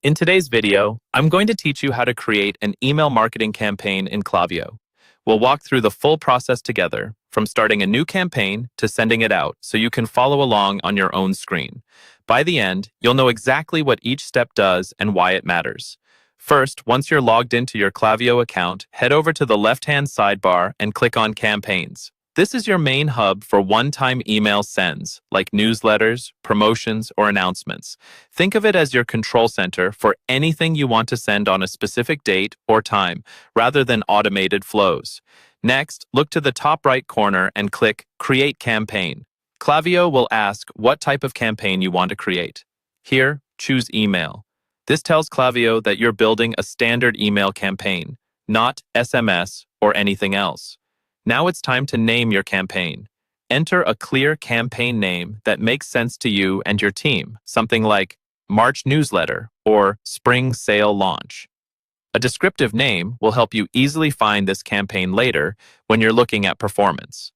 In today's video, I'm going to teach you how to create an email marketing campaign in Klaviyo. We'll walk through the full process together, from starting a new campaign to sending it out so you can follow along on your own screen. By the end, you'll know exactly what each step does and why it matters. First, once you're logged into your Klaviyo account, head over to the left-hand sidebar and click on Campaigns. This is your main hub for one-time email sends, like newsletters, promotions, or announcements. Think of it as your control center for anything you want to send on a specific date or time, rather than automated flows. Next, look to the top right corner and click Create Campaign. Klaviyo will ask what type of campaign you want to create. Here, choose Email. This tells Klaviyo that you're building a standard email campaign, not SMS or anything else. Now it's time to name your campaign. Enter a clear campaign name that makes sense to you and your team, something like March Newsletter or Spring Sale Launch. A descriptive name will help you easily find this campaign later when you're looking at performance.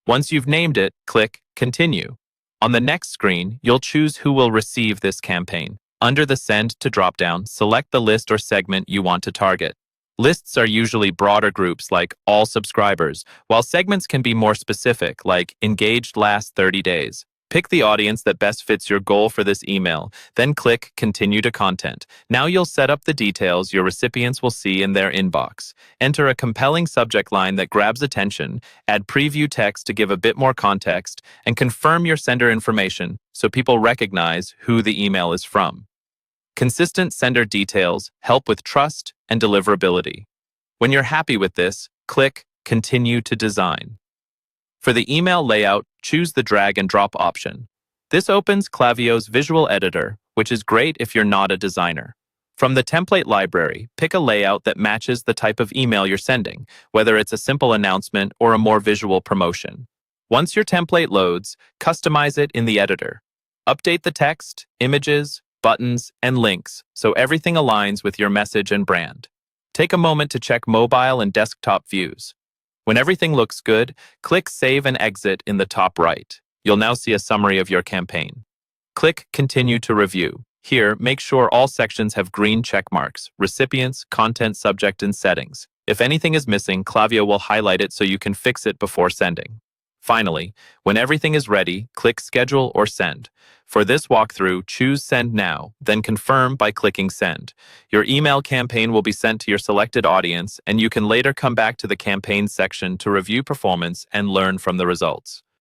Once you've named it, click Continue. On the next screen, you'll choose who will receive this campaign. Under the Send to dropdown, select the list or segment you want to target. Lists are usually broader groups like all subscribers, while segments can be more specific like engaged last 30 days. Pick the audience that best fits your goal for this email, then click Continue to Content. Now you'll set up the details your recipients will see in their inbox. Enter a compelling subject line that grabs attention, add preview text to give a bit more context, and confirm your sender information so people recognize who the email is from. Consistent sender details help with trust and deliverability. When you're happy with this, click Continue to Design. For the email layout, choose the drag and drop option. This opens Klaviyo's visual editor, which is great if you're not a designer. From the template library, pick a layout that matches the type of email you're sending, whether it's a simple announcement or a more visual promotion. Once your template loads, customize it in the editor. Update the text, images, buttons, and links so everything aligns with your message and brand. Take a moment to check mobile and desktop views. When everything looks good, click Save and Exit in the top right. You'll now see a summary of your campaign. Click Continue to Review. Here, make sure all sections have green check marks: recipients, content, subject, and settings. If anything is missing, Klaviyo will highlight it so you can fix it before sending. Finally, when everything is ready, click Schedule or Send. For this walkthrough, choose Send Now, then confirm by clicking Send. Your email campaign will be sent to your selected audience, and you can later come back to the campaign section to review performance and learn from the results.